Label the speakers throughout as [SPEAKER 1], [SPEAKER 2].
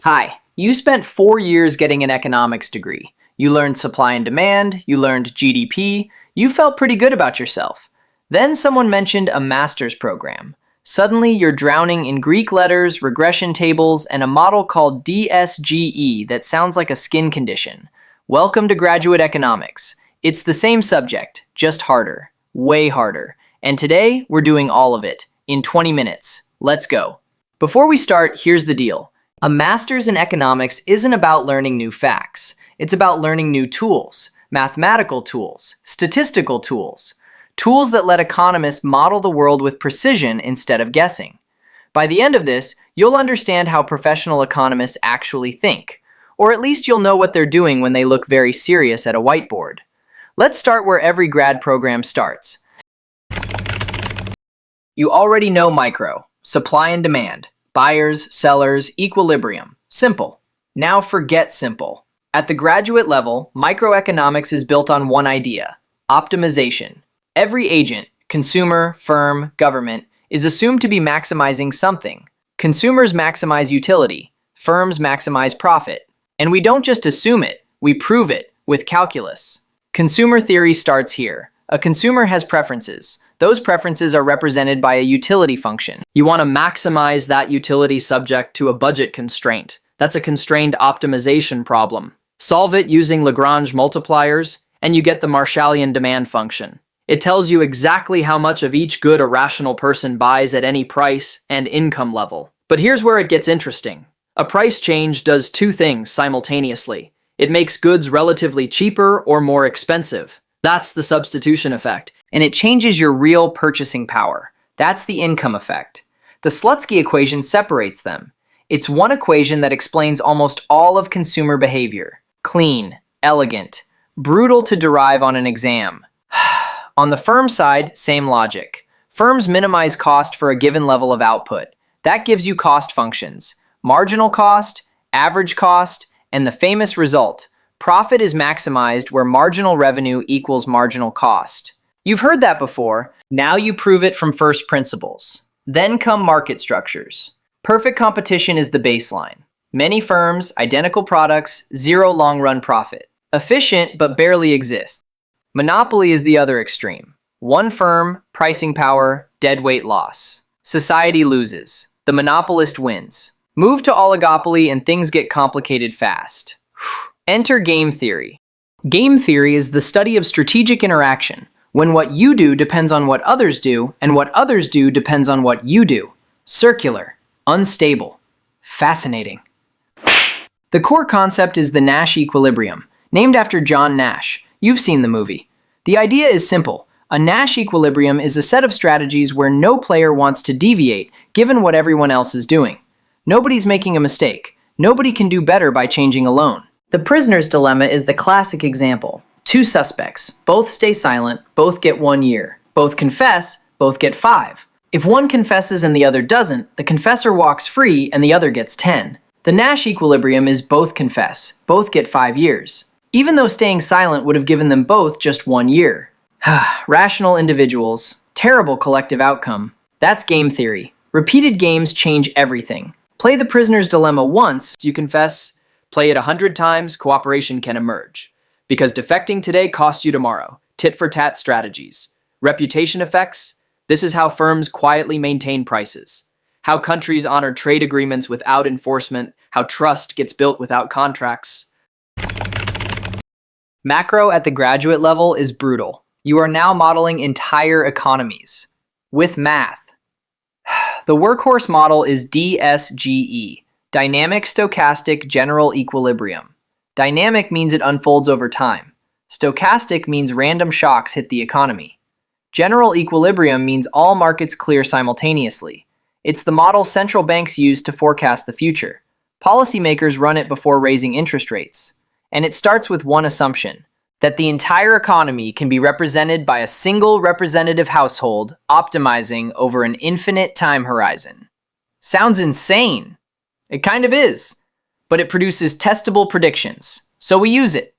[SPEAKER 1] Hi, you spent 4 years getting an economics degree. You learned supply and demand, you learned GDP, you felt pretty good about yourself. Then someone mentioned a master's program. Suddenly you're drowning in Greek letters, regression tables, and a model called DSGE that sounds like a skin condition. Welcome to graduate economics. It's the same subject, just harder, way harder. And today we're doing all of it, in 20 minutes. Let's go. Before we start, here's the deal. A master's in economics isn't about learning new facts. It's about learning new tools, mathematical tools, statistical tools, tools that let economists model the world with precision instead of guessing. By the end of this, you'll understand how professional economists actually think, or at least you'll know what they're doing when they look very serious at a whiteboard. Let's start where every grad program starts. You already know micro, supply and demand. Buyers, sellers, equilibrium. Simple. Now forget simple. At the graduate level, microeconomics is built on one idea: optimization. Every agent, consumer, firm, government, is assumed to be maximizing something. Consumers maximize utility. Firms maximize profit. And we don't just assume it, we prove it with calculus. Consumer theory starts here. A consumer has preferences. Those preferences are represented by a utility function. You want to maximize that utility subject to a budget constraint. That's a constrained optimization problem. Solve it using Lagrange multipliers, and you get the Marshallian demand function. It tells you exactly how much of each good a rational person buys at any price and income level. But here's where it gets interesting. A price change does two things simultaneously. It makes goods relatively cheaper or more expensive. That's the substitution effect. And it changes your real purchasing power. That's the income effect. The Slutsky equation separates them. It's one equation that explains almost all of consumer behavior. Clean, elegant, brutal to derive on an exam. On the firm side, same logic. Firms minimize cost for a given level of output. That gives you cost functions: marginal cost, average cost, and the famous result. Profit is maximized where marginal revenue equals marginal cost. You've heard that before. Now you prove it from first principles. Then come market structures. Perfect competition is the baseline. Many firms, identical products, zero long-run profit. Efficient, but barely exists. Monopoly is the other extreme. One firm, pricing power, deadweight loss. Society loses. The monopolist wins. Move to oligopoly and things get complicated fast. Enter game theory. Game theory is the study of strategic interaction, when what you do depends on what others do, and what others do depends on what you do. Circular, unstable, fascinating. The core concept is the Nash equilibrium, named after John Nash. You've seen the movie. The idea is simple. A Nash equilibrium is a set of strategies where no player wants to deviate given what everyone else is doing. Nobody's making a mistake. Nobody can do better by changing alone. The prisoner's dilemma is the classic example. Two suspects, both stay silent, both get 1 year. Both confess, both get 5. If one confesses and the other doesn't, the confessor walks free and the other gets 10. The Nash equilibrium is both confess, both get 5 years. Even though staying silent would have given them both just 1 year. Rational individuals, terrible collective outcome. That's game theory. Repeated games change everything. Play the prisoner's dilemma once, you confess. Play it 100 times, cooperation can emerge. Because defecting today costs you tomorrow. Tit-for-tat strategies. Reputation effects. This is how firms quietly maintain prices. How countries honor trade agreements without enforcement. How trust gets built without contracts. Macro at the graduate level is brutal. You are now modeling entire economies. With math. The workhorse model is DSGE. Dynamic Stochastic General Equilibrium. Dynamic means it unfolds over time. Stochastic means random shocks hit the economy. General equilibrium means all markets clear simultaneously. It's the model central banks use to forecast the future. Policymakers run it before raising interest rates. And it starts with one assumption: that the entire economy can be represented by a single representative household optimizing over an infinite time horizon. Sounds insane. It kind of is. But it produces testable predictions, so we use it.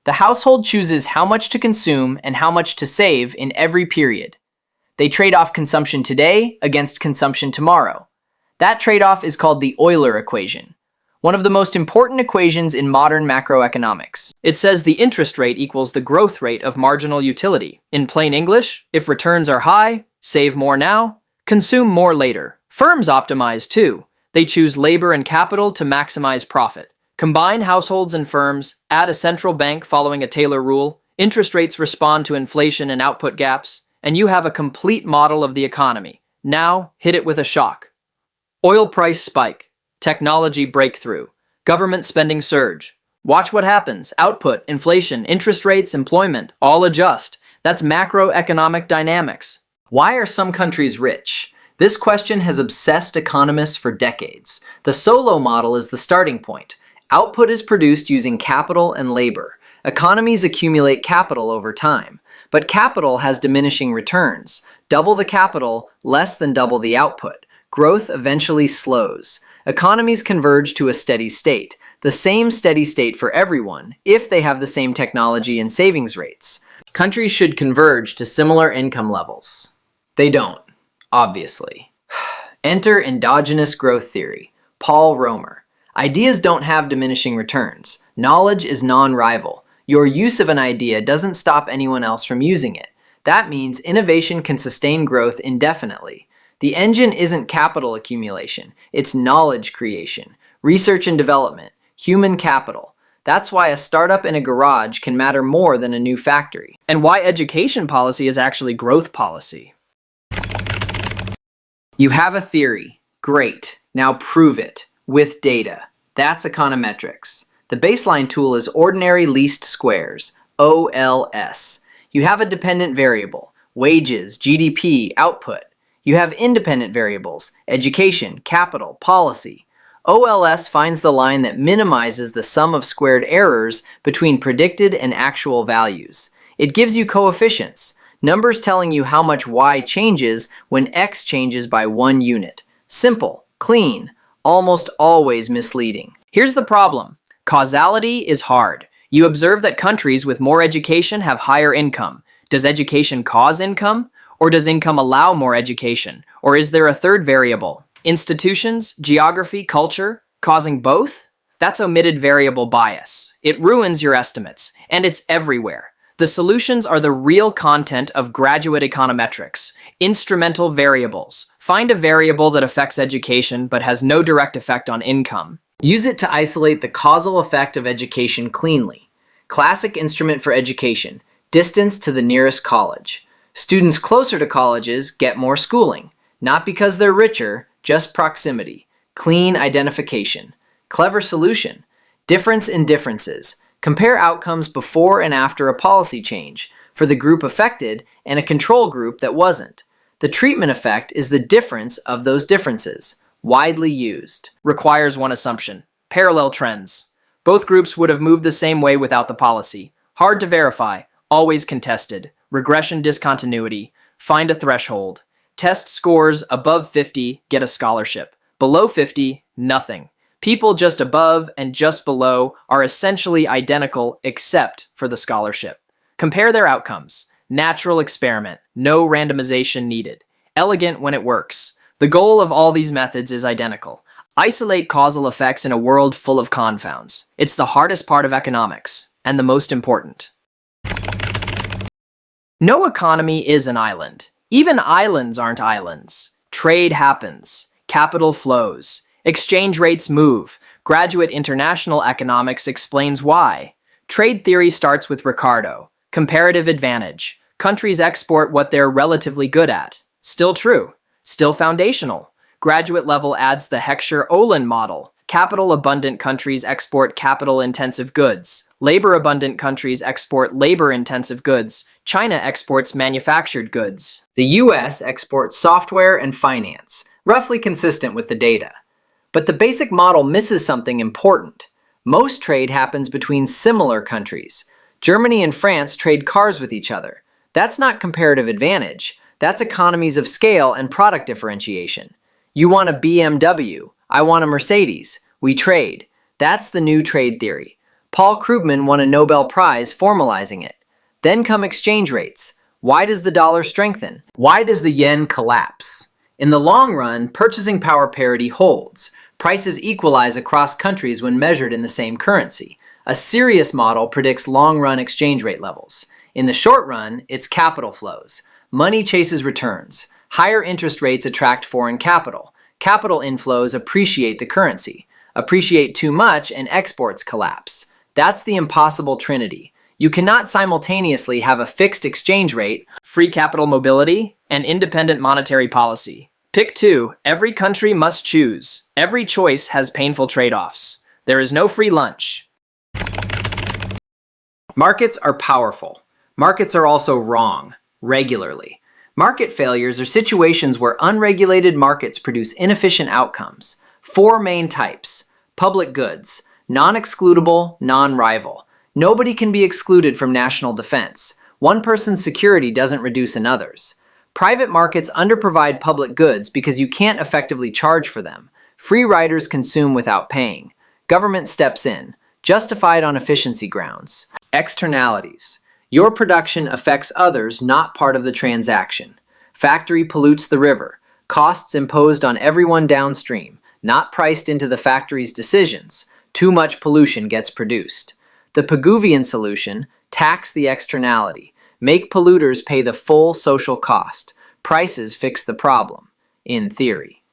[SPEAKER 1] The household chooses how much to consume and how much to save in every period. They trade off consumption today against consumption tomorrow. That trade-off is called the Euler equation. one of the most important equations in modern macroeconomics. It says the interest rate equals the growth rate of marginal utility. In plain English, if returns are high, save more now, consume more later. Firms optimize too. They choose labor and capital to maximize profit. Combine households and firms, add a central bank following a Taylor rule, interest rates respond to inflation and output gaps, and you have a complete model of the economy. Now, hit it with a shock. Oil price spike. Technology breakthrough. Government spending surge. Watch what happens. Output, inflation, interest rates, employment, all adjust. That's macroeconomic dynamics. Why are some countries rich? This question has obsessed economists for decades. The Solo model is the starting point. Output is produced using capital and labor. Economies accumulate capital over time, but capital has diminishing returns. Double the capital, less than double the output. Growth eventually slows. Economies converge to a steady state, the same steady state for everyone, if they have the same technology and savings rates. Countries should converge to similar income levels. They don't, obviously. Enter endogenous growth theory. Paul Romer. Ideas don't have diminishing returns. Knowledge is non-rival. Your use of an idea doesn't stop anyone else from using it. That means innovation can sustain growth indefinitely. The engine isn't capital accumulation, it's knowledge creation, research and development, human capital. That's why a startup in a garage can matter more than a new factory. And why education policy is actually growth policy. You have a theory. Great. Now prove it. With data. That's econometrics. The baseline tool is ordinary least squares, OLS. You have a dependent variable, wages, GDP, output. You have independent variables, education, capital, policy. OLS finds the line that minimizes the sum of squared errors between predicted and actual values. It gives you coefficients, numbers telling you how much y changes when x changes by 1 unit. Simple, clean, almost always misleading. Here's the problem. Causality is hard. You observe that countries with more education have higher income. Does education cause income? Or does income allow more education? Or is there a third variable? Institutions, geography, culture, causing both? That's omitted variable bias. It ruins your estimates, and it's everywhere. The solutions are the real content of graduate econometrics, instrumental variables. Find a variable that affects education but has no direct effect on income. Use it to isolate the causal effect of education cleanly. Classic instrument for education, distance to the nearest college. Students closer to colleges get more schooling, not because they're richer, just proximity. Clean identification. Clever solution. Difference in differences. Compare outcomes before and after a policy change for the group affected and a control group that wasn't. The treatment effect is the difference of those differences. Widely used. Requires one assumption. Parallel trends. Both groups would have moved the same way without the policy. Hard to verify. Always contested. Regression discontinuity. Find a threshold. Test scores above 50 get a scholarship. Below 50, nothing. People just above and just below are essentially identical except for the scholarship. Compare their outcomes. Natural experiment. No randomization needed. Elegant when it works. The goal of all these methods is identical. Isolate causal effects in a world full of confounds. It's the hardest part of economics, and the most important. No economy is an island. Even islands aren't islands. Trade happens. Capital flows. Exchange rates move. Graduate international economics explains why. Trade theory starts with Ricardo. Comparative advantage. Countries export what they're relatively good at. Still true. Still foundational. Graduate level adds the Heckscher-Ohlin model. Capital-abundant countries export capital-intensive goods. Labor-abundant countries export labor-intensive goods. China exports manufactured goods. The US exports software and finance, roughly consistent with the data. But the basic model misses something important. Most trade happens between similar countries. Germany and France trade cars with each other. That's not comparative advantage. That's economies of scale and product differentiation. You want a BMW. I want a Mercedes. We trade. That's the new trade theory. Paul Krugman won a Nobel Prize formalizing it. Then come exchange rates. Why does the dollar strengthen? Why does the yen collapse? In the long run, purchasing power parity holds. Prices equalize across countries when measured in the same currency. A serious model predicts long-run exchange rate levels. In the short run, it's capital flows. Money chases returns. Higher interest rates attract foreign capital. Capital inflows appreciate the currency. Appreciate too much and exports collapse. That's the impossible trinity. You cannot simultaneously have a fixed exchange rate, free capital mobility, and independent monetary policy. Pick two. Every country must choose. Every choice has painful trade-offs. There is no free lunch. Markets are powerful. Markets are also wrong, regularly. Market failures are situations where unregulated markets produce inefficient outcomes. Four main types. Public goods. Non-excludable, non-rival. Nobody can be excluded from national defense. One person's security doesn't reduce another's. Private markets underprovide public goods because you can't effectively charge for them. Free riders consume without paying. Government steps in, justified on efficiency grounds. Externalities. Your production affects others, not part of the transaction. Factory pollutes the river. Costs imposed on everyone downstream, not priced into the factory's decisions. Too much pollution gets produced. The Pigouvian solution: tax the externality. Make polluters pay the full social cost. Prices fix the problem. In theory.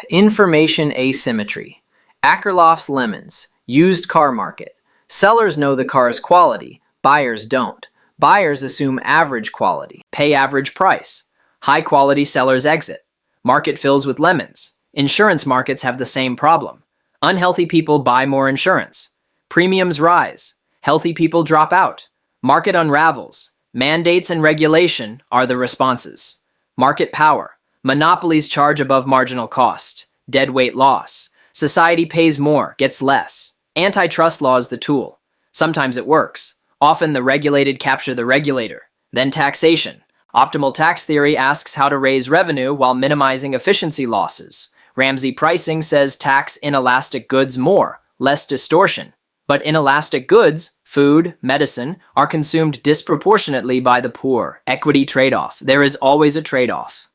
[SPEAKER 1] Information asymmetry. Akerlof's lemons. Used car market. Sellers know the car's quality. Buyers don't. Buyers assume average quality. Pay average price. High quality sellers exit. Market fills with lemons. Insurance markets have the same problem. Unhealthy people buy more insurance. Premiums rise. Healthy people drop out. Market unravels. Mandates and regulation are the responses. Market power. Monopolies charge above marginal cost. Deadweight loss. Society pays more, gets less. Antitrust law is the tool. Sometimes it works. Often the regulated capture the regulator. Then taxation. Optimal tax theory asks how to raise revenue while minimizing efficiency losses. Ramsey pricing says tax inelastic goods more, less distortion. But inelastic goods, food, medicine, are consumed disproportionately by the poor. Equity trade-off. There is always a trade-off.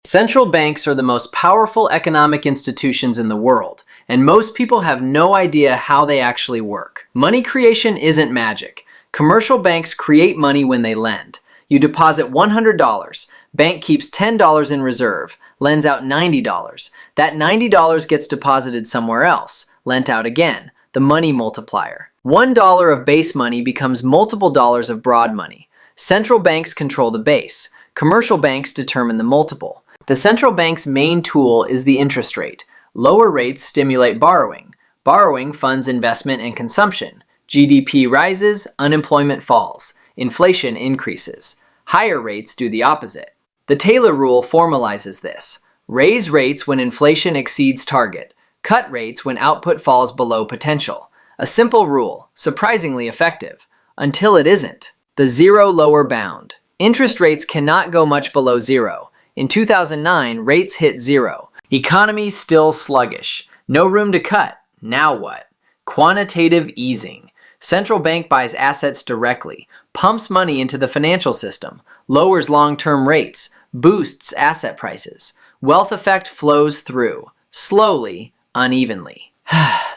[SPEAKER 1] Central banks are the most powerful economic institutions in the world, and most people have no idea how they actually work. Money creation isn't magic. Commercial banks create money when they lend. You deposit $100. Bank keeps $10 in reserve, lends out $90. That $90 gets deposited somewhere else, lent out again, the money multiplier. $1 of base money becomes multiple dollars of broad money. Central banks control the base. Commercial banks determine the multiple. The central bank's main tool is the interest rate. Lower rates stimulate borrowing. Borrowing funds investment and consumption. GDP rises, unemployment falls. Inflation increases. Higher rates do the opposite. The Taylor rule formalizes this. Raise rates when inflation exceeds target. Cut rates when output falls below potential. A simple rule, surprisingly effective. Until it isn't. The zero lower bound. Interest rates cannot go much below zero. In 2009, rates hit zero. Economy still sluggish. No room to cut. Now what? Quantitative easing. Central bank buys assets directly, pumps money into the financial system, lowers long-term rates, boosts asset prices. Wealth effect flows through, slowly, unevenly.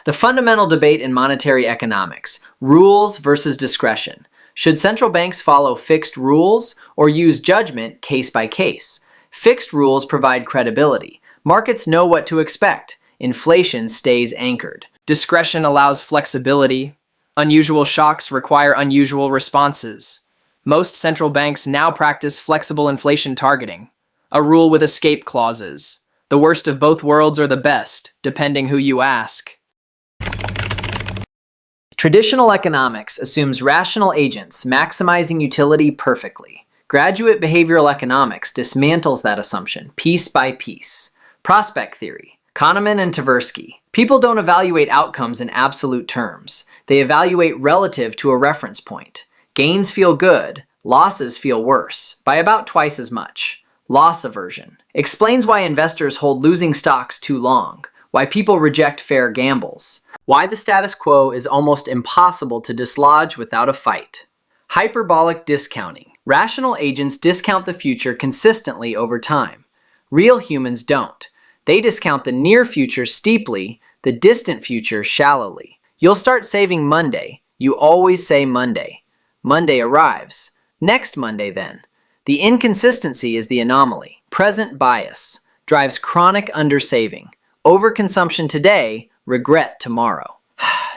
[SPEAKER 1] The fundamental debate in monetary economics: rules versus discretion. Should central banks follow fixed rules or use judgment case by case? Fixed rules provide credibility. Markets know what to expect. Inflation stays anchored. Discretion allows flexibility. Unusual shocks require unusual responses. Most central banks now practice flexible inflation targeting, a rule with escape clauses. The worst of both worlds or the best, depending who you ask. Traditional economics assumes rational agents maximizing utility perfectly. Graduate behavioral economics dismantles that assumption piece by piece. Prospect theory. Kahneman and Tversky. People don't evaluate outcomes in absolute terms. They evaluate relative to a reference point. Gains feel good, losses feel worse, by about twice as much. Loss aversion. Explains why investors hold losing stocks too long, why people reject fair gambles, why the status quo is almost impossible to dislodge without a fight. Hyperbolic discounting. Rational agents discount the future consistently over time. Real humans don't. They discount the near future steeply, the distant future shallowly. You'll start saving Monday. You always say Monday. Monday arrives. Next Monday then. The inconsistency is the anomaly. Present bias drives chronic undersaving. Overconsumption today, regret tomorrow.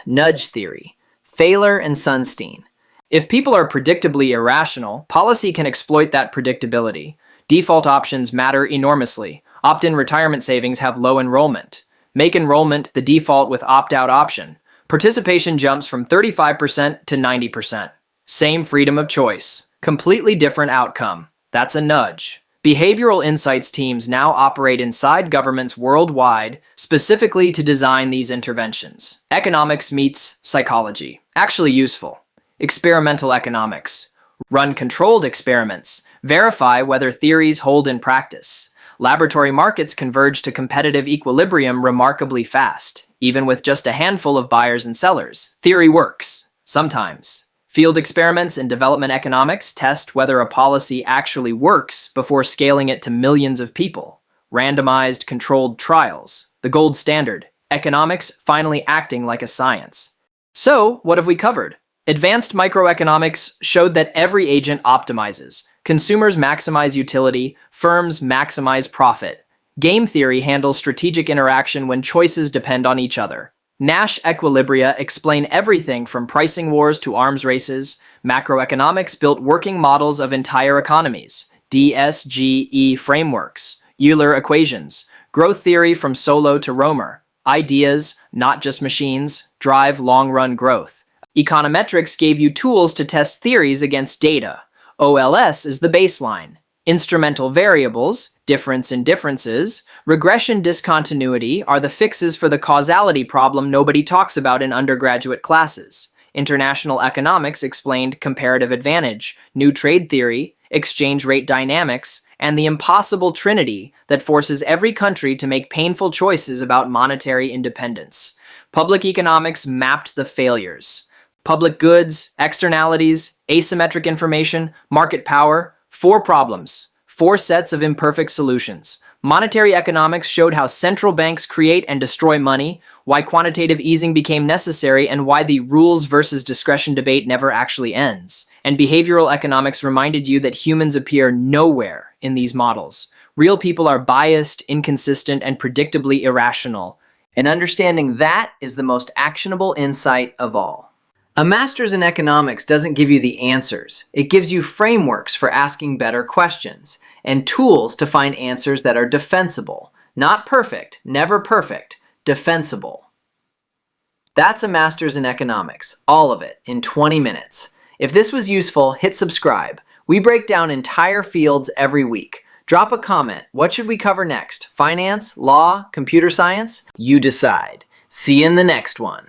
[SPEAKER 1] Nudge theory. Thaler and Sunstein. If people are predictably irrational, policy can exploit that predictability. Default options matter enormously. Opt-in retirement savings have low enrollment. Make enrollment the default with opt-out option. Participation jumps from 35% to 90%. Same freedom of choice. Completely different outcome. That's a nudge. Behavioral insights teams now operate inside governments worldwide, specifically to design these interventions. Economics meets psychology. Actually useful. Experimental economics. Run controlled experiments. Verify whether theories hold in practice. Laboratory markets converge to competitive equilibrium remarkably fast, even with just a handful of buyers and sellers. Theory works. Sometimes. Field experiments in development economics test whether a policy actually works before scaling it to millions of people. Randomized controlled trials. The gold standard. Economics finally acting like a science. So, what have we covered? Advanced microeconomics showed that every agent optimizes. Consumers maximize utility, firms maximize profit. Game theory handles strategic interaction when choices depend on each other. Nash equilibria explain everything from pricing wars to arms races. Macroeconomics built working models of entire economies. DSGE frameworks. Euler equations. Growth theory from Solow to Romer. Ideas, not just machines, drive long-run growth. Econometrics gave you tools to test theories against data. OLS is the baseline. Instrumental variables, difference in differences, regression discontinuity are the fixes for the causality problem nobody talks about in undergraduate classes. International economics explained comparative advantage, new trade theory, exchange rate dynamics, and the impossible trinity that forces every country to make painful choices about monetary independence. Public economics mapped the failures. Public goods, externalities, asymmetric information, market power, 4 problems, 4 sets of imperfect solutions. Monetary economics showed how central banks create and destroy money, why quantitative easing became necessary, and why the rules versus discretion debate never actually ends. And behavioral economics reminded you that humans appear nowhere in these models. Real people are biased, inconsistent, and predictably irrational. And understanding that is the most actionable insight of all. A master's in economics doesn't give you the answers. It gives you frameworks for asking better questions and tools to find answers that are defensible. Not perfect, never perfect, defensible. That's a master's in economics, all of it, in 20 minutes. If this was useful, hit subscribe. We break down entire fields every week. Drop a comment. What should we cover next? Finance? Law? Computer science? You decide. See you in the next one.